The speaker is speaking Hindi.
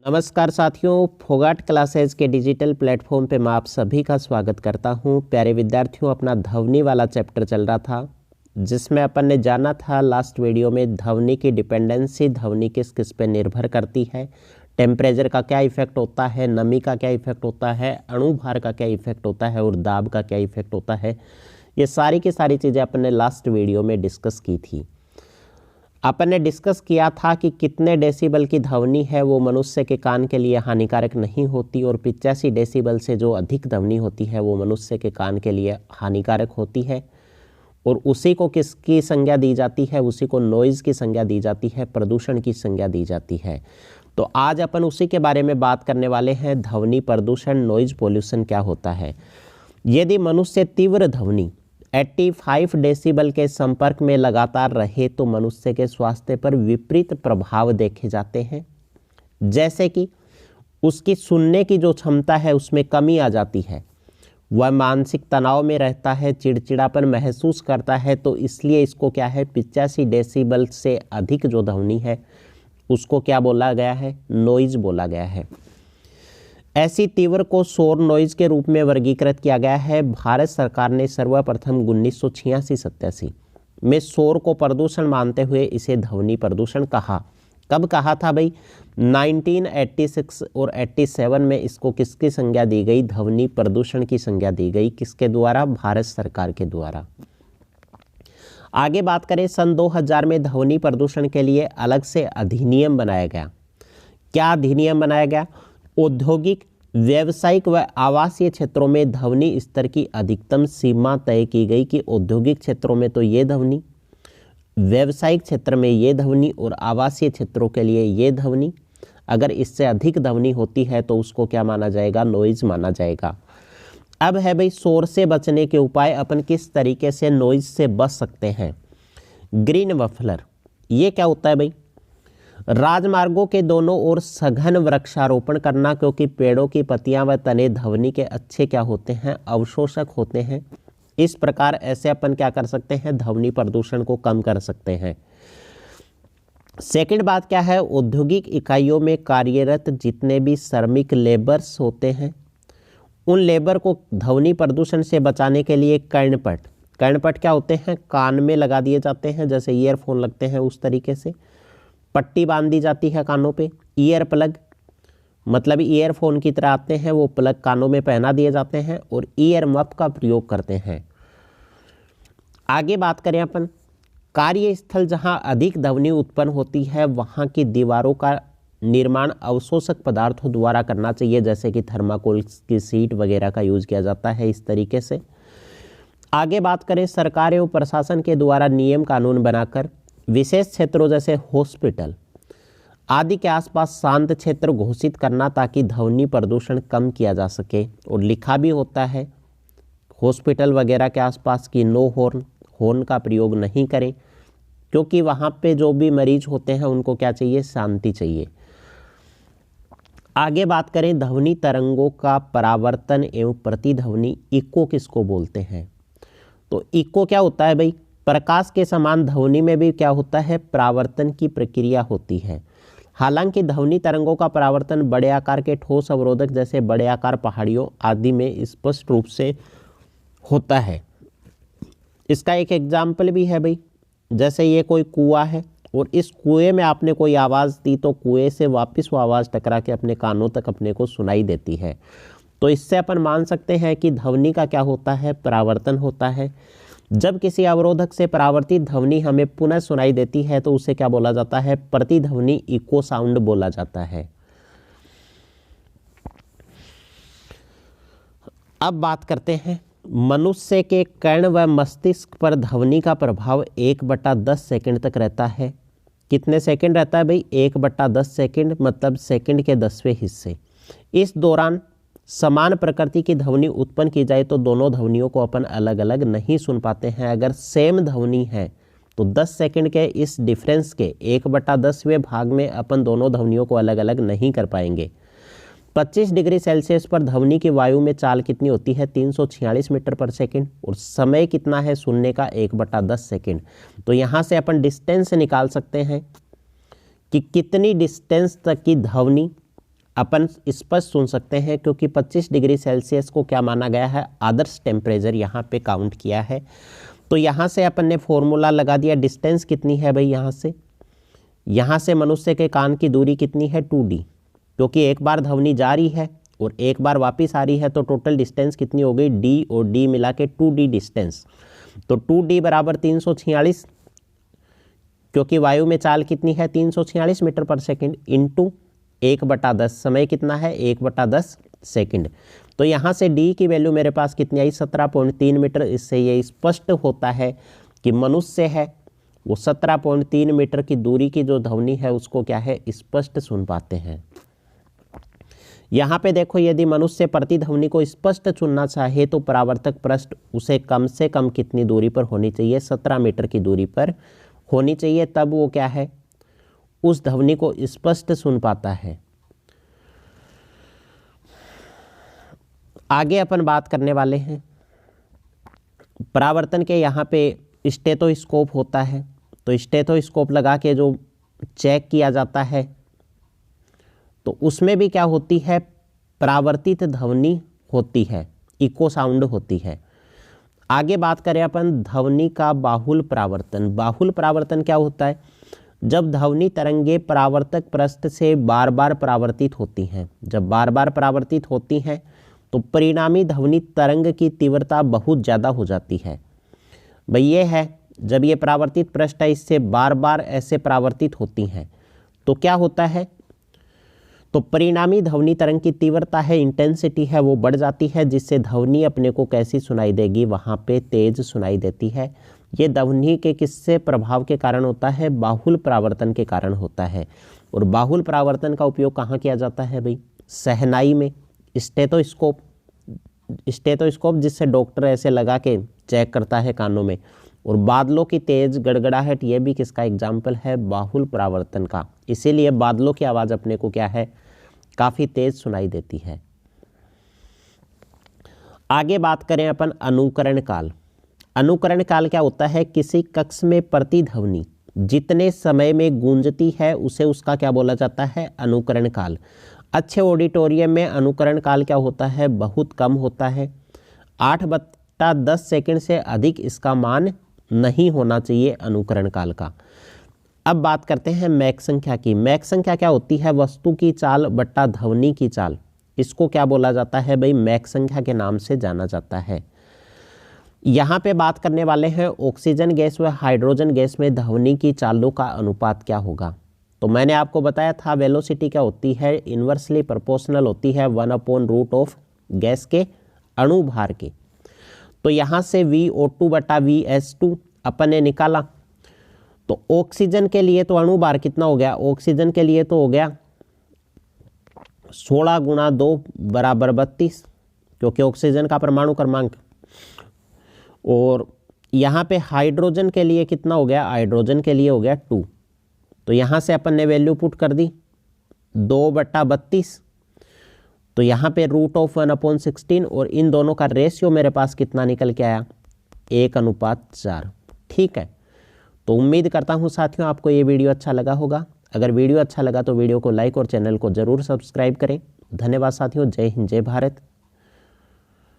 नमस्कार साथियों, फोगाट क्लासेज के डिजिटल प्लेटफॉर्म पे मैं आप सभी का स्वागत करता हूं। प्यारे विद्यार्थियों, अपना ध्वनि वाला चैप्टर चल रहा था जिसमें अपन ने जाना था लास्ट वीडियो में ध्वनि की डिपेंडेंसी, ध्वनि किस किस पे निर्भर करती है, टेम्परेचर का क्या इफेक्ट होता है, नमी का क्या इफेक्ट होता है, अणुभार का क्या इफेक्ट होता है और दाब का क्या इफेक्ट होता है। ये सारी की सारी चीज़ें अपन ने लास्ट वीडियो में डिस्कस की थी। अपन ने डिस्कस किया था कि कितने डेसिबल की ध्वनि है वो मनुष्य के कान के लिए हानिकारक नहीं होती और 85 डेसिबल से जो अधिक ध्वनि होती है वो मनुष्य के कान के लिए हानिकारक होती है। और उसी को किसकी संज्ञा दी जाती है? उसी को नॉइज़ की संज्ञा दी जाती है, प्रदूषण की संज्ञा दी जाती है। तो आज अपन उसी के बारे में बात करने वाले हैं। ध्वनि प्रदूषण, नॉइज़ पोल्यूशन क्या होता है। यदि मनुष्य तीव्र ध्वनि 85 डेसिबल के संपर्क में लगातार रहे तो मनुष्य के स्वास्थ्य पर विपरीत प्रभाव देखे जाते हैं। जैसे कि उसकी सुनने की जो क्षमता है उसमें कमी आ जाती है, वह मानसिक तनाव में रहता है, चिड़चिड़ापन महसूस करता है। तो इसलिए इसको क्या है, 85 डेसिबल से अधिक जो ध्वनि है उसको क्या बोला गया है? नॉइज़ बोला गया है। ऐसी तीव्र को शोर नॉइज़ के रूप में वर्गीकृत किया गया है। भारत सरकार ने सर्वप्रथम 1986-87 में शोर को प्रदूषण मानते हुए इसे ध्वनि प्रदूषण कहा। कब कहा था भाई? 1986 और 87 में इसको किसकी संज्ञा दी गई? ध्वनि प्रदूषण की संज्ञा दी गई। किसके द्वारा? भारत सरकार के द्वारा। आगे बात करें, सन 2000 में ध्वनि प्रदूषण के लिए अलग से अधिनियम बनाया गया। क्या अधिनियम बनाया गया? औद्योगिक, व्यावसायिक व आवासीय क्षेत्रों में ध्वनि स्तर की अधिकतम सीमा तय की गई कि औद्योगिक क्षेत्रों में तो ये ध्वनि, व्यावसायिक क्षेत्र में ये ध्वनि और आवासीय क्षेत्रों के लिए ये ध्वनि। अगर इससे अधिक ध्वनि होती है तो उसको क्या माना जाएगा? नॉइज़ माना जाएगा। अब है भाई शोर से बचने के उपाय। अपन किस तरीके से नॉइज़ से बच सकते हैं? ग्रीन मफलर, ये क्या होता है भाई? राजमार्गों के दोनों ओर सघन वृक्षारोपण करना, क्योंकि पेड़ों की पत्तियां व तने ध्वनि के अच्छे क्या होते हैं? अवशोषक होते हैं। इस प्रकार ऐसे अपन क्या कर सकते हैं? ध्वनि प्रदूषण को कम कर सकते हैं। सेकंड बात क्या है? औद्योगिक इकाइयों में कार्यरत जितने भी श्रमिक लेबर्स होते हैं उन लेबर को ध्वनि प्रदूषण से बचाने के लिए कर्णपट क्या होते हैं? कान में लगा दिए जाते हैं, जैसे ईयरफोन लगते हैं उस तरीके से पट्टी बांध दी जाती है कानों पे। ईयर प्लग मतलब ईयरफोन की तरह आते हैं, वो प्लग कानों में पहना दिए जाते हैं और ईयर मफ का प्रयोग करते हैं। आगे बात करें अपन, कार्यस्थल जहां अधिक ध्वनि उत्पन्न होती है वहां की दीवारों का निर्माण अवशोषक पदार्थों द्वारा करना चाहिए, जैसे कि थर्माकोल की सीट वगैरह का यूज किया जाता है इस तरीके से। आगे बात करें, सरकार एवं प्रशासन के द्वारा नियम कानून बनाकर विशेष क्षेत्रों जैसे हॉस्पिटल आदि के आसपास शांत क्षेत्र घोषित करना ताकि ध्वनि प्रदूषण कम किया जा सके। और लिखा भी होता है हॉस्पिटल वगैरह के आसपास की नो हॉर्न का प्रयोग नहीं करें, क्योंकि वहाँ पे जो भी मरीज होते हैं उनको क्या चाहिए? शांति चाहिए। आगे बात करें, ध्वनि तरंगों का परावर्तन एवं प्रतिध्वनि, इको किसको बोलते हैं? तो इको क्या होता है भाई? प्रकाश के समान ध्वनि में भी क्या होता है? परावर्तन की प्रक्रिया होती है। हालांकि ध्वनि तरंगों का परावर्तन बड़े आकार के ठोस अवरोधक जैसे बड़े आकार पहाड़ियों आदि में स्पष्ट रूप से होता है। इसका एक एग्जाम्पल भी है भाई, जैसे ये कोई कुआं है और इस कुएं में आपने कोई आवाज़ दी तो कुएं से वापस वो आवाज़ टकरा के अपने कानों तक अपने को सुनाई देती है। तो इससे अपन मान सकते हैं कि ध्वनि का क्या होता है? परावर्तन होता है। जब किसी अवरोधक से परावर्तित ध्वनि हमें पुनः सुनाई देती है तो उसे क्या बोला जाता है? प्रतिध्वनि, इको साउंड बोला जाता है। अब बात करते हैं, मनुष्य के कर्ण व मस्तिष्क पर ध्वनि का प्रभाव 1/10 सेकंड तक रहता है। कितने सेकंड रहता है भाई? 1/10 सेकंड, मतलब सेकंड के 10वें हिस्से। इस दौरान समान प्रकृति की ध्वनि उत्पन्न की जाए तो दोनों ध्वनियों को अपन अलग अलग नहीं सुन पाते हैं। अगर सेम ध्वनि है तो 10 सेकंड के इस डिफरेंस के 1/10वें भाग में अपन दोनों ध्वनियों को अलग अलग नहीं कर पाएंगे। 25 डिग्री सेल्सियस पर ध्वनि की वायु में चाल कितनी होती है? 346 मीटर पर सेकंड। और समय कितना है सुनने का? 1/10 सेकंड। तो यहाँ से अपन डिस्टेंस निकाल सकते हैं कि कितनी डिस्टेंस तक की ध्वनि अपन स्पष्ट सुन सकते हैं, क्योंकि 25 डिग्री सेल्सियस को क्या माना गया है, आदर्श टेम्परेचर यहाँ पे काउंट किया है। तो यहाँ से अपन ने फॉर्मूला लगा दिया, डिस्टेंस कितनी है भाई, यहाँ से मनुष्य के कान की दूरी कितनी है 2d, क्योंकि एक बार ध्वनि जा रही है और एक बार वापस आ रही है, तो टोटल डिस्टेंस कितनी हो गई, d और d मिला के 2d डिस्टेंस। तो 2d बराबर 346, क्योंकि वायु में चाल कितनी है 346 मीटर पर सेकंड, इंटू 1/10, समय कितना है 1/10 सेकंड। तो यहाँ से d की वैल्यू मेरे पास कितनी आई 17.3 मीटर। इससे ये स्पष्ट होता है कि मनुष्य है वो 17.3 मीटर की दूरी की जो ध्वनि है उसको क्या है, स्पष्ट सुन पाते हैं। यहाँ पे देखो, यदि मनुष्य प्रतिध्वनि को स्पष्ट सुनना चाहे तो परावर्तक पृष्ठ उसे कम से कम कितनी दूरी पर होनी चाहिए, 17 मीटर की दूरी पर होनी चाहिए, तब वो क्या है, उस ध्वनि को स्पष्ट सुन पाता है। आगे अपन बात करने वाले हैं परावर्तन के। यहाँ पे स्टेथोस्कोप होता है, तो स्टेथोस्कोप लगा के जो चेक किया जाता है, तो उसमें भी क्या होती है, परावर्तित ध्वनि होती है, इको साउंड होती है। आगे बात करें अपन ध्वनि का बाहुल परावर्तन। बाहुल परावर्तन क्या होता है, जब ध्वनि तरंगे परावर्तक पृष्ठ से बार बार परावर्तित होती हैं। जब बार बार परावर्तित होती हैं तो परिणामी ध्वनि तरंग की तीव्रता बहुत ज़्यादा हो जाती है। भाई ये है, जब ये परावर्तित पृष्ठ है इससे बार बार ऐसे परावर्तित होती हैं तो क्या होता है, तो परिणामी ध्वनि तरंग की तीव्रता है, इंटेंसिटी है, वो बढ़ जाती है, जिससे ध्वनि अपने को कैसी सुनाई देगी, वहाँ पे तेज सुनाई देती है। ये ध्वनि के किससे प्रभाव के कारण होता है, बाहुल परावर्तन के कारण होता है। और बाहुल परावर्तन का उपयोग कहाँ किया जाता है भाई, शहनाई में, स्टेथोस्कोप जिससे डॉक्टर ऐसे लगा के चेक करता है कानों में। और बादलों की तेज गड़गड़ाहट, ये भी किसका एग्जाम्पल है, बाहुल परावर्तन का। इसीलिए बादलों की आवाज़ अपने को क्या है, काफ़ी तेज सुनाई देती है। आगे बात करें अपन अनुकरण काल। अनुकरण काल क्या होता है, किसी कक्ष में प्रतिध्वनि जितने समय में गूंजती है उसे उसका क्या बोला जाता है, अनुकरण काल। अच्छे ऑडिटोरियम में अनुकरण काल क्या होता है, बहुत कम होता है, 8/10 सेकंड से अधिक इसका मान नहीं होना चाहिए अनुकरण काल का। अब बात करते हैं मैक संख्या की। मैक संख्या क्या होती है, वस्तु की चाल बट्टा ध्वनि की चाल, इसको क्या बोला जाता है भाई, मैक संख्या के नाम से जाना जाता है। यहाँ पे बात करने वाले हैं ऑक्सीजन गैस व हाइड्रोजन गैस में ध्वनि की चालों का अनुपात क्या होगा। तो मैंने आपको बताया था वेलोसिटी क्या होती है, इन्वर्सली प्रोपोर्शनल होती है 1/√ऑफ गैस के अणुभार के। तो यहाँ से VO2 बटा VS2 अपन ने निकाला, तो ऑक्सीजन के लिए तो अणुभार कितना हो गया, ऑक्सीजन के लिए तो हो गया 16 × 2 = 32, क्योंकि ऑक्सीजन का परमाणु क्रमांक। और यहाँ पे हाइड्रोजन के लिए कितना हो गया, हाइड्रोजन के लिए हो गया 2। तो यहाँ से अपन ने वैल्यू पुट कर दी 2/32, तो यहाँ पे √1/16, और इन दोनों का रेशियो मेरे पास कितना निकल के आया, 1:4। ठीक है, तो उम्मीद करता हूँ साथियों आपको ये वीडियो अच्छा लगा होगा। अगर वीडियो अच्छा लगा तो वीडियो को लाइक और चैनल को ज़रूर सब्सक्राइब करें। धन्यवाद साथियों, जय हिंद, जय भारत।